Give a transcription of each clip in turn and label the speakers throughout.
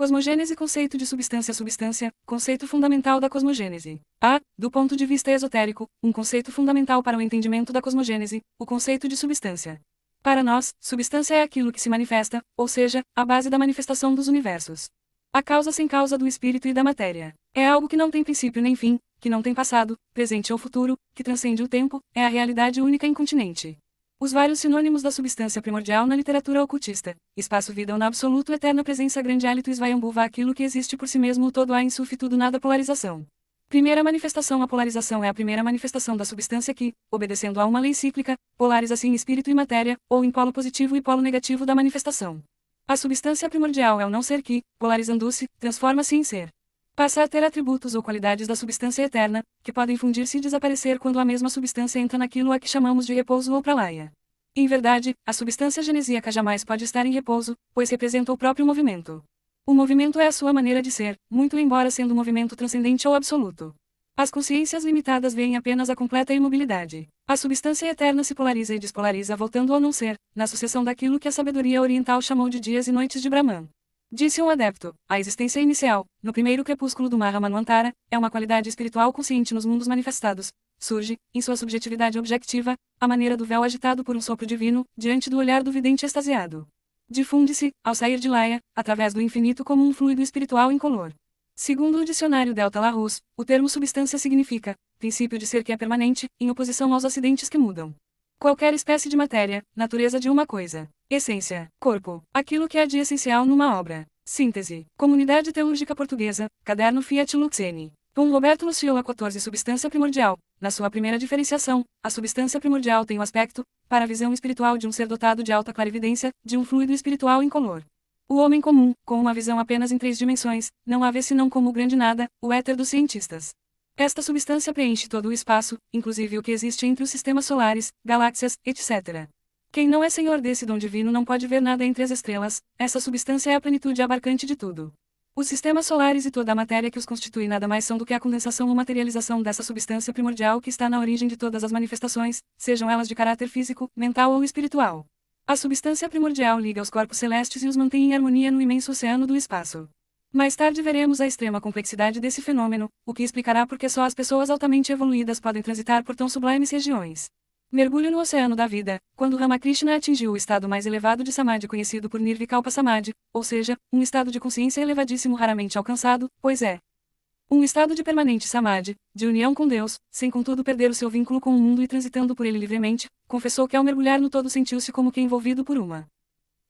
Speaker 1: Cosmogênese. Conceito de substância. Substância, conceito fundamental da cosmogênese. A. Do ponto de vista esotérico, um conceito fundamental para o entendimento da cosmogênese, o conceito de substância. Para nós, substância é aquilo que se manifesta, ou seja, a base da manifestação dos universos. A causa sem causa do espírito e da matéria. É algo que não tem princípio nem fim, que não tem passado, presente ou futuro, que transcende o tempo, é a realidade única e incontinente. Os vários sinônimos da substância primordial na literatura ocultista: espaço-vida ou na absoluto eterna presença grande hálito esvaiambuva aquilo que existe por si mesmo o todo há em suf tudo nada polarização. Primeira manifestação. A polarização é a primeira manifestação da substância que, obedecendo a uma lei cíclica, polariza-se em espírito e matéria, ou em polo positivo e polo negativo da manifestação. A substância primordial é o não ser que, polarizando-se, transforma-se em ser. Passa a ter atributos ou qualidades da substância eterna, que podem fundir-se e desaparecer quando a mesma substância entra naquilo a que chamamos de repouso ou pralaya. Em verdade, a substância genesíaca jamais pode estar em repouso, pois representa o próprio movimento. O movimento é a sua maneira de ser, muito embora sendo um movimento transcendente ou absoluto. As consciências limitadas veem apenas a completa imobilidade. A substância eterna se polariza e despolariza voltando ao não ser, na sucessão daquilo que a sabedoria oriental chamou de dias e noites de Brahman. Disse um adepto: a existência inicial, no primeiro crepúsculo do Mahamanvantara, é uma qualidade espiritual consciente nos mundos manifestados. Surge, em sua subjetividade objetiva, à maneira do véu agitado por um sopro divino, diante do olhar do vidente extasiado. Difunde-se, ao sair de Laya, através do infinito como um fluido espiritual incolor. Segundo o dicionário Delta Larousse, o termo substância significa princípio de ser que é permanente, em oposição aos acidentes que mudam. Qualquer espécie de matéria, natureza de uma coisa. Essência, corpo, aquilo que há de essencial numa obra. Síntese, Comunidade Teúrgica Portuguesa, Caderno Fiat Lux N. Dom Roberto Luciola 14. Substância primordial. Na sua primeira diferenciação, a substância primordial tem o aspecto, para a visão espiritual de um ser dotado de alta clarividência, de um fluido espiritual incolor. O homem comum, com uma visão apenas em 3 dimensões, não a vê senão como o grande nada, o éter dos cientistas. Esta substância preenche todo o espaço, inclusive o que existe entre os sistemas solares, galáxias, etc. Quem não é senhor desse dom divino não pode ver nada entre as estrelas, essa substância é a plenitude abarcante de tudo. Os sistemas solares e toda a matéria que os constitui nada mais são do que a condensação ou materialização dessa substância primordial que está na origem de todas as manifestações, sejam elas de caráter físico, mental ou espiritual. A substância primordial liga os corpos celestes e os mantém em harmonia no imenso oceano do espaço. Mais tarde veremos a extrema complexidade desse fenômeno, o que explicará por que só as pessoas altamente evoluídas podem transitar por tão sublimes regiões. Mergulho no oceano da vida. Quando Ramakrishna atingiu o estado mais elevado de Samadhi conhecido por Nirvikalpa Samadhi, ou seja, um estado de consciência elevadíssimo raramente alcançado, pois é um estado de permanente Samadhi, de união com Deus, sem contudo perder o seu vínculo com o mundo e transitando por ele livremente, confessou que ao mergulhar no todo sentiu-se como que envolvido por uma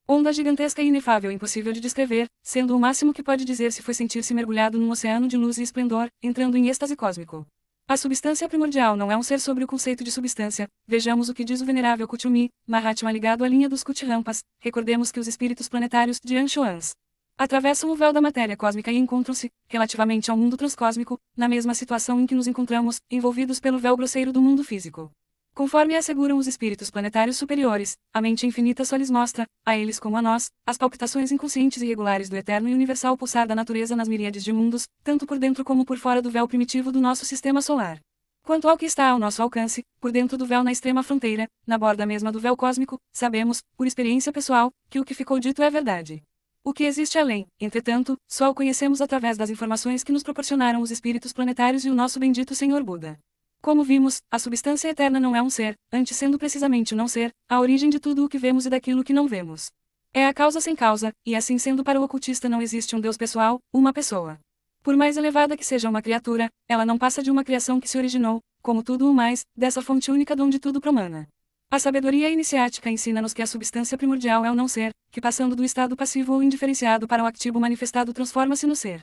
Speaker 1: onda gigantesca e inefável impossível de descrever, sendo o máximo que pode dizer-se foi sentir-se mergulhado num oceano de luz e esplendor, entrando em êxtase cósmico. A substância primordial não é um ser sobre o conceito de substância. Vejamos o que diz o venerável Kuthumi, Mahatma ligado à linha dos Kuthirampas. Recordemos que os espíritos planetários de Anshuans atravessam o véu da matéria cósmica e encontram-se, relativamente ao mundo transcósmico, na mesma situação em que nos encontramos, envolvidos pelo véu grosseiro do mundo físico. Conforme asseguram os espíritos planetários superiores, a mente infinita só lhes mostra, a eles como a nós, as palpitações inconscientes e regulares do eterno e universal pulsar da natureza nas miríades de mundos, tanto por dentro como por fora do véu primitivo do nosso sistema solar. Quanto ao que está ao nosso alcance, por dentro do véu na extrema fronteira, na borda mesma do véu cósmico, sabemos, por experiência pessoal, que o que ficou dito é verdade. O que existe além, entretanto, só o conhecemos através das informações que nos proporcionaram os espíritos planetários e o nosso bendito Senhor Buda. Como vimos, a substância eterna não é um ser, antes sendo precisamente o não ser, a origem de tudo o que vemos e daquilo que não vemos. É a causa sem causa, e assim sendo para o ocultista não existe um Deus pessoal, uma pessoa. Por mais elevada que seja uma criatura, ela não passa de uma criação que se originou, como tudo o mais, dessa fonte única de onde tudo promana. A sabedoria iniciática ensina-nos que a substância primordial é o não ser, que passando do estado passivo ou indiferenciado para o activo manifestado transforma-se no ser.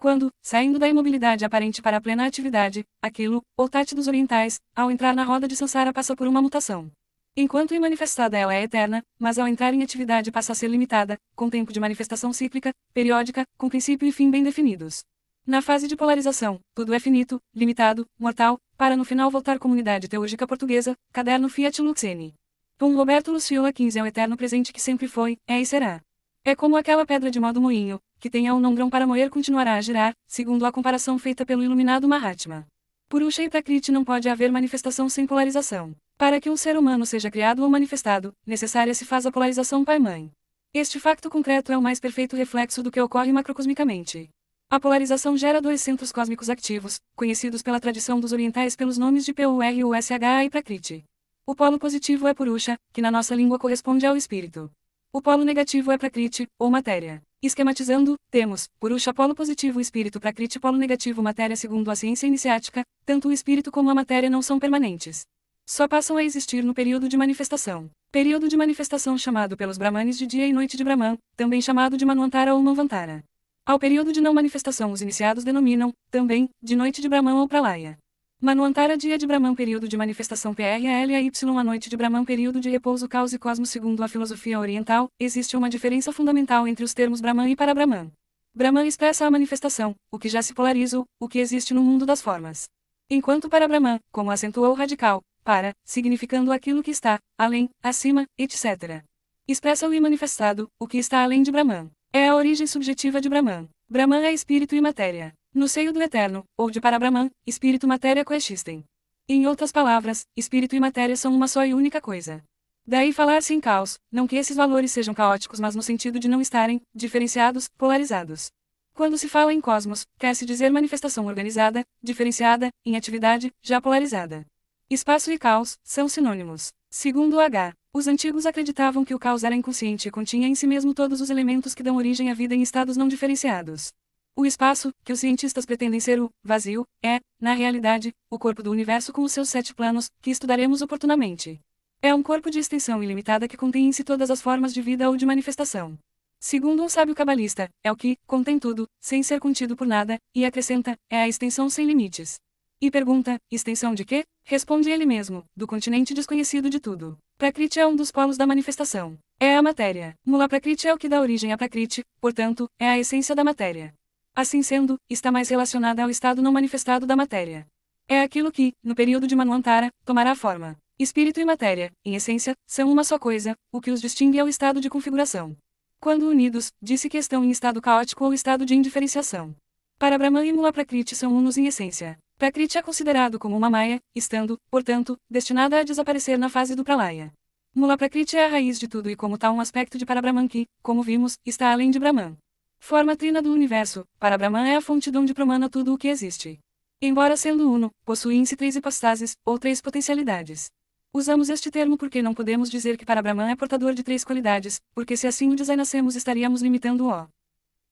Speaker 1: Quando, saindo da imobilidade aparente para a plena atividade, aquilo, ou tate dos orientais, ao entrar na roda de Sansara passa por uma mutação. Enquanto imanifestada ela é eterna, mas ao entrar em atividade passa a ser limitada, com tempo de manifestação cíclica, periódica, com princípio e fim bem definidos. Na fase de polarização, tudo é finito, limitado, mortal, para no final voltar Comunidade Teúrgica Portuguesa, Caderno Fiat Lux N. Dom Roberto Luciola 15 é o eterno presente que sempre foi, é e será. É como aquela pedra de modo moinho, que tenha ou não grão para moer continuará a girar, segundo a comparação feita pelo iluminado Mahatma. Purusha e Prakriti não pode haver manifestação sem polarização. Para que um ser humano seja criado ou manifestado, necessária se faz a polarização pai-mãe. Este facto concreto é o mais perfeito reflexo do que ocorre macrocosmicamente. A polarização gera dois centros cósmicos ativos, conhecidos pela tradição dos orientais pelos nomes de Purusha e Prakriti. O polo positivo é Purusha, que na nossa língua corresponde ao espírito. O polo negativo é Prakriti, ou matéria. Esquematizando, temos Purusha polo positivo espírito, Prakriti polo negativo matéria. Segundo a ciência iniciática, tanto o espírito como a matéria não são permanentes. Só passam a existir no período de manifestação. Período de manifestação chamado pelos Brahmanes de dia e noite de Brahman, também chamado de Manvantara ou Manvantara. Ao período de não manifestação os iniciados denominam, também, de noite de Brahman ou Pralaya. Manvantara dia de Brahman, período de manifestação PRALY, a noite de Brahman, período de repouso caos e cosmos. Segundo a filosofia oriental, existe uma diferença fundamental entre os termos Brahman e Para-Brahman. Brahman expressa a manifestação, o que já se polariza, o que existe no mundo das formas. Enquanto Para-Brahman, como acentuou o radical, para, significando aquilo que está, além, acima, etc. Expressa o imanifestado, o que está além de Brahman. É a origem subjetiva de Brahman. Brahman é espírito e matéria. No seio do eterno, ou de Para-Brahman, espírito e matéria coexistem. Em outras palavras, espírito e matéria são uma só e única coisa. Daí falar-se em caos, não que esses valores sejam caóticos, mas no sentido de não estarem diferenciados, polarizados. Quando se fala em cosmos, quer-se dizer manifestação organizada, diferenciada, em atividade, já polarizada. Espaço e caos são sinônimos. Segundo H. Os antigos acreditavam que o caos era inconsciente e continha em si mesmo todos os elementos que dão origem à vida em estados não diferenciados. O espaço, que os cientistas pretendem ser o vazio, é, na realidade, o corpo do universo com os seus 7 planos, que estudaremos oportunamente. É um corpo de extensão ilimitada que contém em si todas as formas de vida ou de manifestação. Segundo um sábio cabalista, é o que contém tudo, sem ser contido por nada, e acrescenta, é a extensão sem limites. E pergunta, extensão de quê? Responde ele mesmo, do continente desconhecido de tudo. Prakriti é um dos polos da manifestação. É a matéria. Mula Prakriti é o que dá origem a Prakriti, portanto, é a essência da matéria. Assim sendo, está mais relacionada ao estado não manifestado da matéria. É aquilo que, no período de Manvantara, tomará forma. Espírito e matéria, em essência, são uma só coisa, o que os distingue é o estado de configuração. Quando unidos, disse que estão em estado caótico ou estado de indiferenciação. Para Brahman e Mula Prakriti são unos em essência. Prakriti é considerado como uma Maya, estando, portanto, destinada a desaparecer na fase do Pralaya. Mula Prakriti é a raiz de tudo e como tal um aspecto de Para-Brahman que, como vimos, está além de Brahman. Forma trina do universo, Para-Brahman é a fonte de onde promana tudo o que existe. Embora sendo uno, possui em si 3 hipostases, ou 3 potencialidades. Usamos este termo porque não podemos dizer que Para-Brahman é portador de 3 qualidades, porque se assim o designássemos estaríamos limitando-o.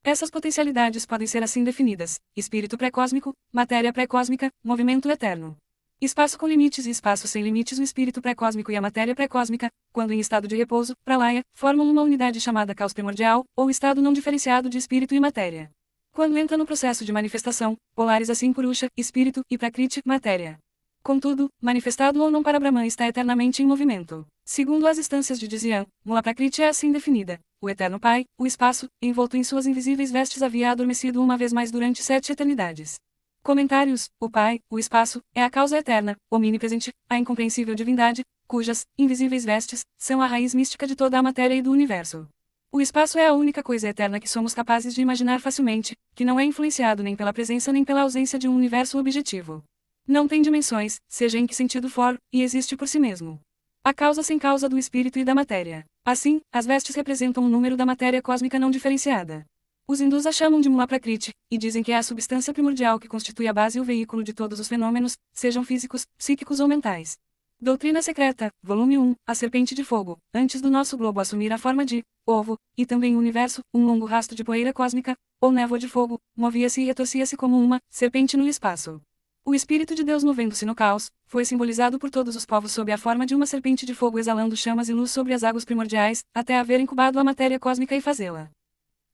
Speaker 1: Essas potencialidades podem ser assim definidas: espírito pré-cósmico, matéria pré-cósmica, movimento eterno. Espaço com limites e espaço sem limites. O espírito pré-cósmico e a matéria pré-cósmica, quando em estado de repouso, Pralaya, formam uma unidade chamada caos primordial, ou estado não diferenciado de espírito e matéria. Quando entra no processo de manifestação, polariza assim Purusha, espírito, e Prakriti, matéria. Contudo, manifestado ou não para Brahman está eternamente em movimento. Segundo as instâncias de Dzyan, Mula Prakriti é assim definida: o eterno Pai, o espaço, envolto em suas invisíveis vestes, havia adormecido uma vez mais durante 7 eternidades. Comentários: o Pai, o espaço, é a causa eterna, omnipresente, a incompreensível divindade, cujas invisíveis vestes são a raiz mística de toda a matéria e do universo. O espaço é a única coisa eterna que somos capazes de imaginar facilmente, que não é influenciado nem pela presença nem pela ausência de um universo objetivo. Não tem dimensões, seja em que sentido for, e existe por si mesmo. A causa sem causa do espírito e da matéria. Assim, as vestes representam o número da matéria cósmica não diferenciada. Os hindus a chamam de Mula Prakriti, e dizem que é a substância primordial que constitui a base e o veículo de todos os fenômenos, sejam físicos, psíquicos ou mentais. Doutrina Secreta, volume 1, A Serpente de Fogo, antes do nosso globo assumir a forma de ovo, e também o universo, um longo rastro de poeira cósmica, ou névoa de fogo, movia-se e retorcia-se como uma serpente no espaço. O Espírito de Deus movendo-se no caos, foi simbolizado por todos os povos sob a forma de uma serpente de fogo exalando chamas e luz sobre as águas primordiais, até haver incubado a matéria cósmica e fazê-la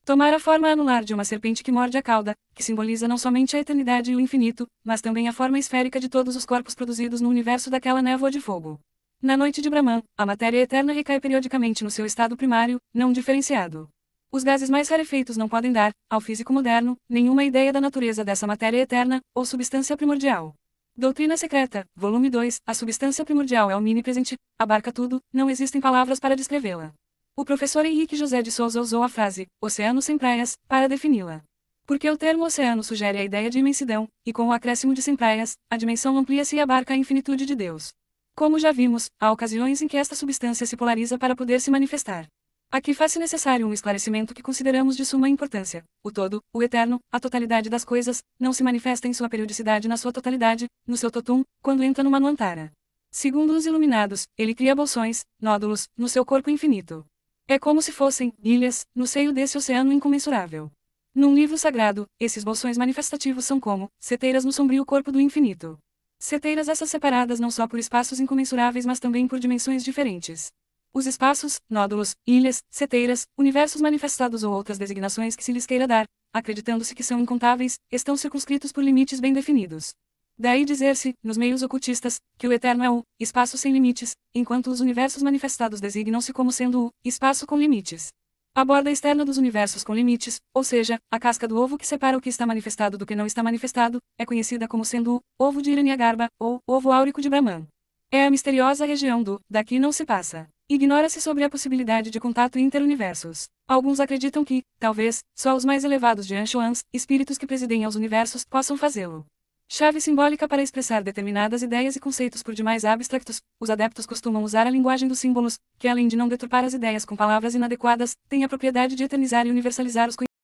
Speaker 1: tomar a forma anular de uma serpente que morde a cauda, que simboliza não somente a eternidade e o infinito, mas também a forma esférica de todos os corpos produzidos no universo daquela névoa de fogo. Na noite de Brahman, a matéria eterna recai periodicamente no seu estado primário, não diferenciado. Os gases mais rarefeitos não podem dar, ao físico moderno, nenhuma ideia da natureza dessa matéria eterna, ou substância primordial. Doutrina Secreta, volume 2, A substância primordial é omnipresente, abarca tudo, não existem palavras para descrevê-la. O professor Henrique José de Souza usou a frase, oceano sem praias, para defini-la. Porque o termo oceano sugere a ideia de imensidão, e com o acréscimo de sem praias, a dimensão amplia-se e abarca a infinitude de Deus. Como já vimos, há ocasiões em que esta substância se polariza para poder se manifestar. Aqui faz-se necessário um esclarecimento que consideramos de suma importância. O todo, o eterno, a totalidade das coisas, não se manifesta em sua periodicidade na sua totalidade, no seu totum, quando entra no Manvantara. Segundo os iluminados, ele cria bolsões, nódulos, no seu corpo infinito. É como se fossem ilhas, no seio desse oceano incomensurável. Num livro sagrado, esses bolsões manifestativos são como seteiras no sombrio corpo do infinito. Seteiras essas separadas não só por espaços incomensuráveis mas também por dimensões diferentes. Os espaços, nódulos, ilhas, seteiras, universos manifestados ou outras designações que se lhes queira dar, acreditando-se que são incontáveis, estão circunscritos por limites bem definidos. Daí dizer-se, nos meios ocultistas, que o eterno é o espaço sem limites, enquanto os universos manifestados designam-se como sendo o espaço com limites. A borda externa dos universos com limites, ou seja, a casca do ovo que separa o que está manifestado do que não está manifestado, é conhecida como sendo o ovo de Hiranyagarbha, ou ovo áurico de Brahman. É a misteriosa região do daqui não se passa. Ignora-se sobre a possibilidade de contato interuniversos. Alguns acreditam que, talvez, só os mais elevados de Anshuans, espíritos que presidem aos universos, possam fazê-lo. Chave simbólica para expressar determinadas ideias e conceitos por demais abstractos, os adeptos costumam usar a linguagem dos símbolos, que além de não deturpar as ideias com palavras inadequadas, tem a propriedade de eternizar e universalizar os conhecimentos.